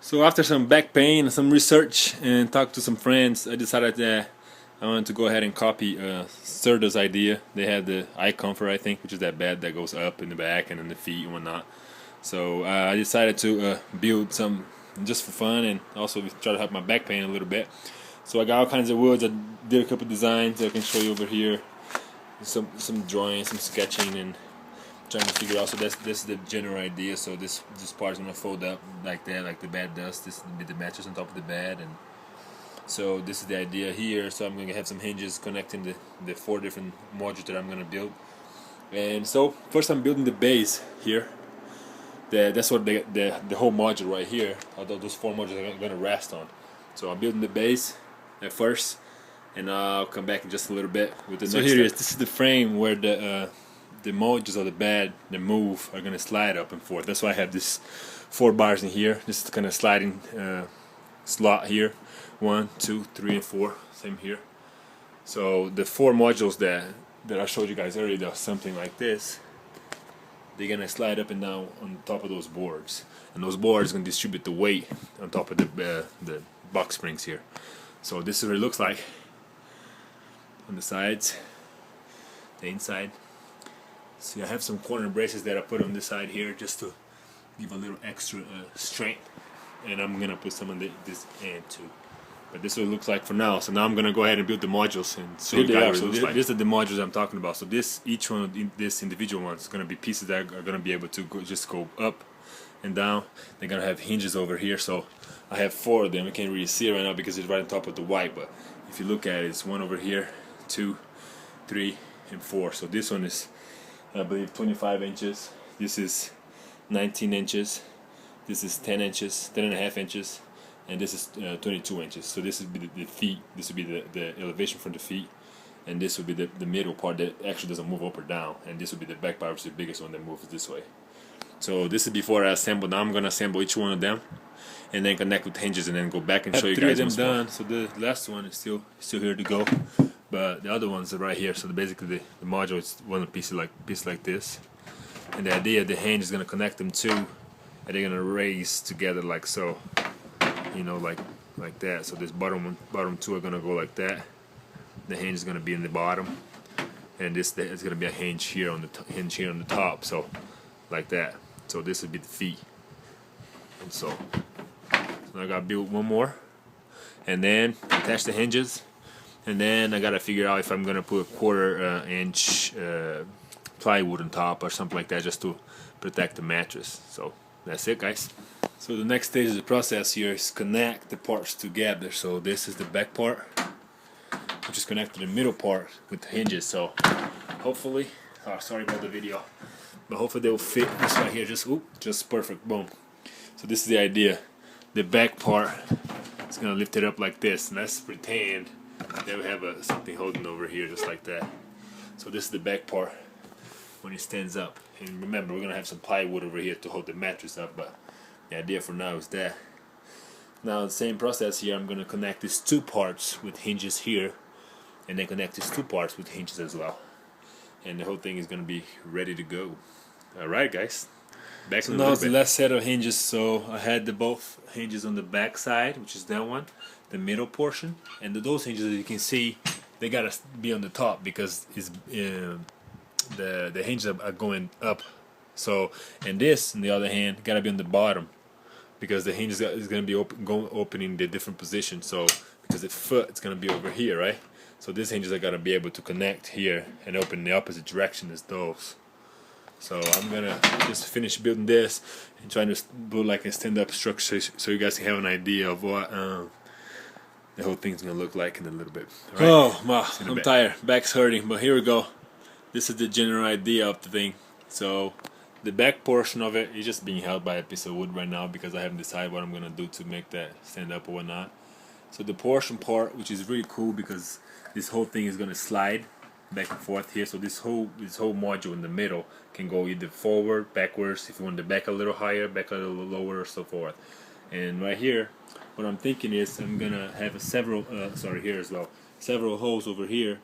So after some back pain, some research, and talk to some friends, I decided that I wanted to go ahead and copy Serta's idea. They had the iComfort, I think, which is that bed that goes up in the back and in the feet and whatnot. So I decided to build some just for fun and also try to help my back pain a little bit. So I got all kinds of woods. I did a couple designs that I can show you over here. Some drawing, some sketching, and trying to figure out. So this is the general idea. So this part is gonna fold up like that, like the bed does. This will be the mattress on top of the bed, and so this is the idea here. So I'm gonna have some hinges connecting the 4 different modules that I'm gonna build. And so first I'm building the base here. That's what the whole module right here. Although those 4 modules are gonna rest on. So I'm building the base at first, and I'll come back in just a little bit with the next step. Here it is. This is the frame where the modules of the bed that move are gonna slide up and forth. That's why I have this 4 bars in here. This is kind of sliding slot here. 1, 2, 3, and 4. Same here. So the 4 modules that I showed you guys earlier, they're something like this. They're gonna slide up and down on top of those boards, and those boards are gonna distribute the weight on top of the box springs here. So this is what it looks like on the sides, the inside. See, I have some corner braces that I put on this side here just to give a little extra strength, and I'm gonna put some on this end too. But this is what it looks like for now. So now I'm gonna go ahead and build the modules and show you guys what it looks like. These are the modules I'm talking about. So each one of this individual ones is gonna be pieces that are gonna be able to just go up and down. They're gonna have hinges over here. So I have 4 of them. You can't really see it right now because it's right on top of the white. But if you look at it, it's 1 over here, 2, 3, and 4. So this one is, I believe, 25 inches. This is 19 inches. This is 10 inches, 10.5 inches. And this is 22 inches. So this would be the feet. This would be the elevation for the feet, and this would be the middle part that actually doesn't move up or down, and this would be the back part, which is the biggest one that moves this way. So this is before I assemble. Now I'm gonna assemble each one of them, and then connect with hinges, and then go back and show you guys. 3 of them done. So the last one is still here to go, but the other ones are right here. So basically the module is one piece like this, and the idea, the hinge is gonna connect them too, and they're gonna raise together like so. You know, like that. So this bottom 2 are gonna go like that. The hinge is gonna be in the bottom, and this is gonna be a hinge here on the top. So like that. So this would be the feet. And so I gotta build 1 more, and then attach the hinges, and then I gotta figure out if I'm gonna put a 1/4 inch plywood on top or something like that, just to protect the mattress. So that's it, guys. So the next stage of the process here is connect the parts together. So this is the back part, which is connected to the middle part with the hinges. So hopefully, sorry about the video, but hopefully they will fit this right here. Just perfect. Boom. So this is the idea. The back part is gonna lift it up like this, and let's pretend that we have something holding over here, just like that. So this is the back part when it stands up. And remember, we're gonna have some plywood over here to hold the mattress up, but the idea for now is that. Now the same process here, I'm going to connect these 2 parts with hinges here, and then connect these 2 parts with hinges as well, and the whole thing is going to be ready to go. Alright guys, back so now it's the last set of hinges. So I had both hinges on the back side, which is that one, the middle portion, and those hinges, as you can see, they got to be on the top because it's, the hinges are going up. So, and this on the other hand got to be on the bottom, because the hinge is going to be opening the different positions. So because the foot is going to be over here, right? So these hinges are going to be able to connect here and open in the opposite direction as those. So I'm going to just finish building this and trying to build like a stand-up structure so you guys can have an idea of what the whole thing's going to look like in a little bit. Right? Oh, wow, I'm tired. Back's hurting, but here we go. This is the general idea of the thing. So the back portion of it is just being held by a piece of wood right now because I haven't decided what I'm gonna do to make that stand up or whatnot. So the portion part, which is really cool because this whole thing is gonna slide back and forth here. So this whole module in the middle can go either forward, backwards, if you want the back a little higher, back a little lower, or so forth. And right here, what I'm thinking is I'm gonna have several holes over here,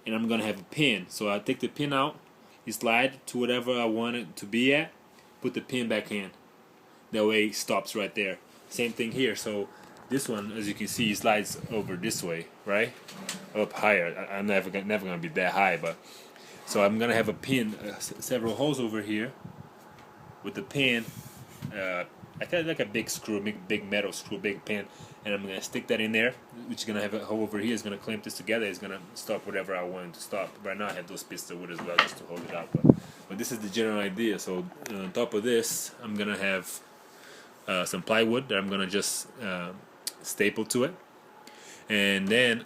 and I'm gonna have a pin. So I take the pin out, you slide to whatever I want it to be at, put the pin back in. That way it stops right there. Same thing here. So this one, as you can see, slides over this way, right? Up higher. I'm never gonna be that high, but so I'm gonna have a pin, several holes over here with the pin. I got like a big screw, big metal screw, big pin, and I'm gonna stick that in there, which is gonna have a hole over here. It's gonna clamp this together. It's gonna stop whatever I want to stop. Right now I have those pieces of wood as well just to hold it up, but this is the general idea. So on top of this, I'm gonna have some plywood that I'm gonna just staple to it, and then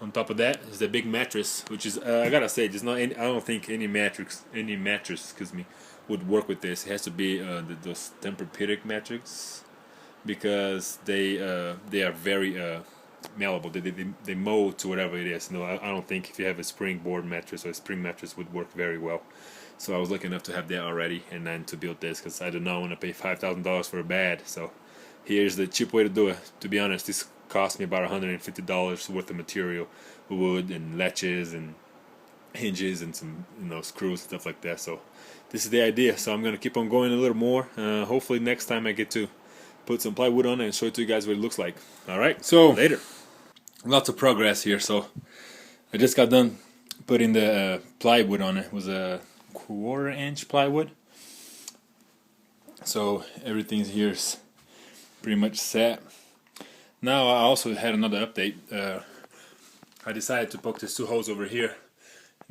on top of that is the big mattress, which is I gotta say, there's not any, I don't think any mattress, excuse me, would work with this. It has to be those Tempur-Pedic mattresses, because they are very malleable. They mold to whatever it is. No, I don't think if you have a springboard mattress or a spring mattress would work very well. So I was lucky enough to have that already, and then to build this, because I do not want to pay $5,000 for a bed. So here's the cheap way to do it. To be honest, this cost me about $150 worth of material, wood and latches and hinges and some screws, stuff like that. So this is the idea. So I'm gonna keep on going a little more. Hopefully next time I get to put some plywood on it and show it to you guys what it looks like. Alright, so later. Lots of progress here. So I just got done putting the plywood on it. It was a 1/4 inch plywood. So everything here is pretty much set. Now I also had another update. I decided to poke these 2 holes over here.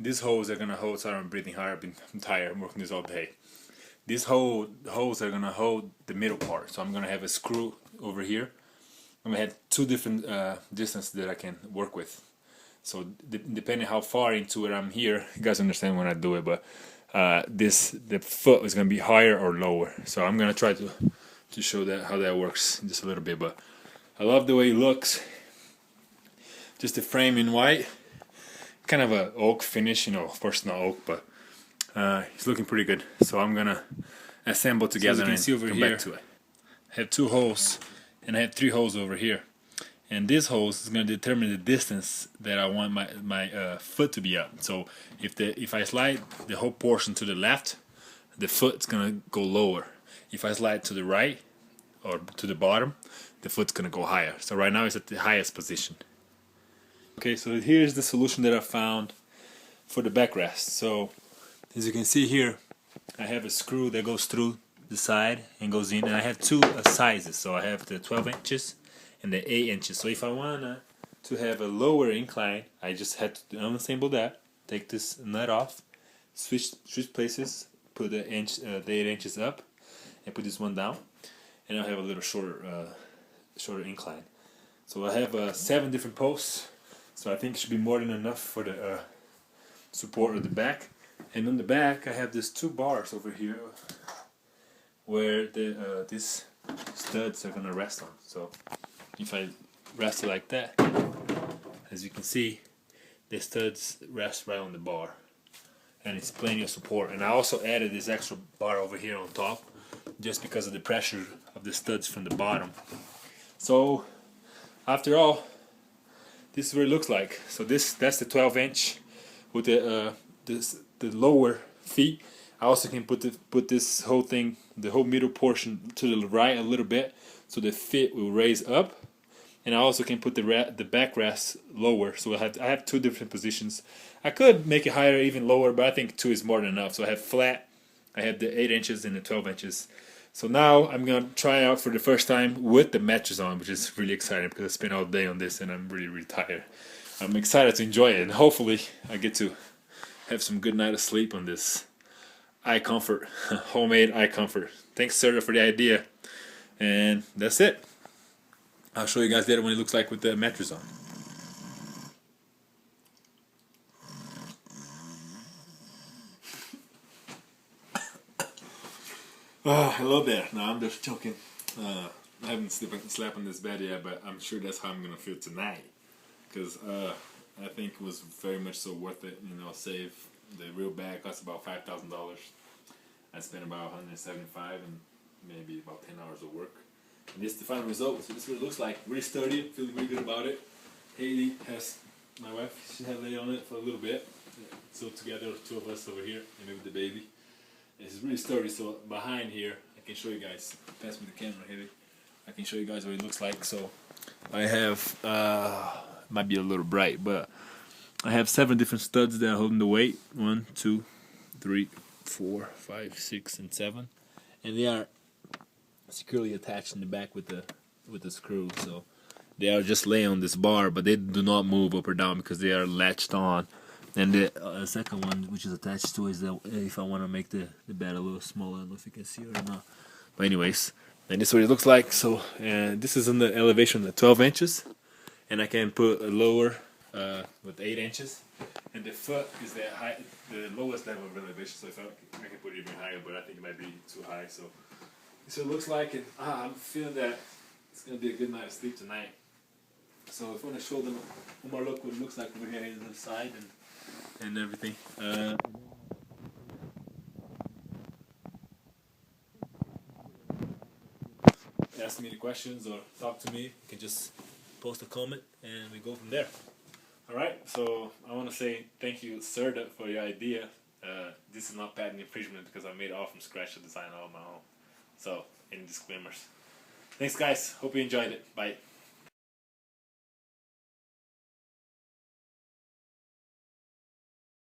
These holes are gonna hold. Sorry, I'm breathing hard. I'm tired. I'm working this all day. These holes are gonna hold the middle part. So I'm gonna have a screw over here. I'm gonna have 2 different distances that I can work with. So depending how far into it I'm here, you guys understand when I do it. But the foot is gonna be higher or lower. So I'm gonna try to show that how that works in just a little bit. But I love the way it looks. Just the frame in white. Kind of a oak finish, of course not oak, but it's looking pretty good. So I'm gonna assemble together. So as you can see over here, I have 2 holes, and I have 3 holes over here. And this hole is gonna determine the distance that I want my foot to be up. So if I slide the whole portion to the left, the foot's gonna go lower. If I slide to the right or to the bottom, the foot's gonna go higher. So right now it's at the highest position. Okay, so here's the solution that I found for the backrest. So as you can see here, I have a screw that goes through the side and goes in, and I have 2 sizes. So I have the 12 inches and the 8 inches. So if I want to have a lower incline, I just had to unassemble that, take this nut off, switch places, put the 8 inches up, and put this one down, and I'll have a little shorter incline. So I have 7 different posts. So I think it should be more than enough for the support of the back. And on the back I have these 2 bars over here where these studs are gonna rest on. So if I rest it like that, as you can see, the studs rest right on the bar, and it's plenty of support. And I also added this extra bar over here on top, just because of the pressure of the studs from the bottom. So after all, this is what it looks like. So that's the 12 inch with the lower feet. I also can put this whole thing, the whole middle portion, to the right a little bit, so the feet will raise up. And I also can put the backrest lower. So I have 2 different positions. I could make it higher, even lower, but I think 2 is more than enough. So I have flat, I have the 8 inches and the 12 inches. So now I'm gonna try out for the first time with the mattress on, which is really exciting because I spent all day on this and I'm really tired. I'm excited to enjoy it, and hopefully I get to have some good night of sleep on this iComfort, homemade iComfort. Thanks Serta for the idea, and that's it. I'll show you guys later what it looks like with the mattress on. Hello there. No, I'm just joking. I haven't slept on this bed yet, but I'm sure that's how I'm gonna feel tonight. Because I think it was very much so worth it. Save the real bag cost about $5,000. I spent about $175 and maybe about 10 hours of work. And this is the final result. So this is what it looks like. Really sturdy. Feeling really good about it. Haley has, my wife, she had laid on it for a little bit. So together, 2 of us over here, and maybe the baby. It's really sturdy. So behind here, I can show you guys. Pass me the camera, Haley. I can show you guys what it looks like. So I have might be a little bright, but I have 7 different studs that are holding the weight. 1, 2, 3, 4, 5, 6, and 7, and they are securely attached in the back with the screw. So they are just laying on this bar, but they do not move up or down because they are latched on. And the second one, which is attached to, is that if I want to make the bed a little smaller. I don't know if you can see it or not. But anyways, and this is what it looks like. So this is in the elevation at 12 inches, and I can put a lower with 8 inches. And the foot is the lowest level of elevation. So if I can put it even higher, but I think it might be too high. So it looks like it. I'm feeling that it's gonna be a good night of sleep tonight. So if I want to show them one more look what it looks like over here on the side and everything. Ask me any questions or talk to me. You can just post a comment and we go from there. Alright, so I want to say thank you, Serta, for your idea. This is not patent infringement because I made it all from scratch to design all on my own. So, any disclaimers. Thanks guys, hope you enjoyed it. Bye.